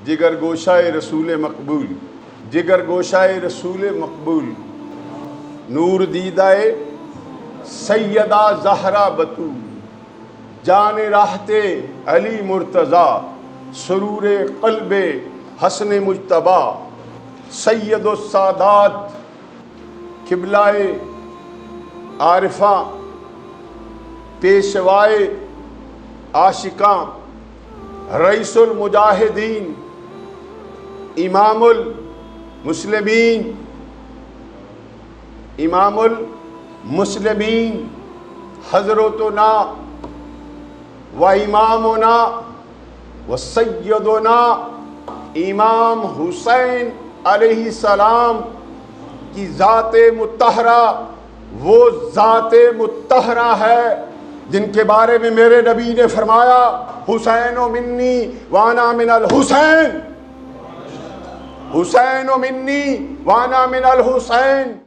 جگر گوشائے رسول مقبول، جگر گوشائے رسول مقبول، نور دیدائے سیدہ زہرا بطول، جان راحت علی مرتضیٰ، سرور قلب حسن مجتبیٰ، سید السادات قبلائے عارفاں، پیشوائے عاشقاں، رئیس المجاہدین، امام المسلمین، امام المسلمین، حضرتنا و امامنا و سیدنا امام حسین علیہ السلام کی ذات مطہرہ وہ ذات مطہرہ ہے جن کے بارے میں میرے نبی نے فرمایا حسین منی وانا من الحسین، حسین منی وانا من الحسین۔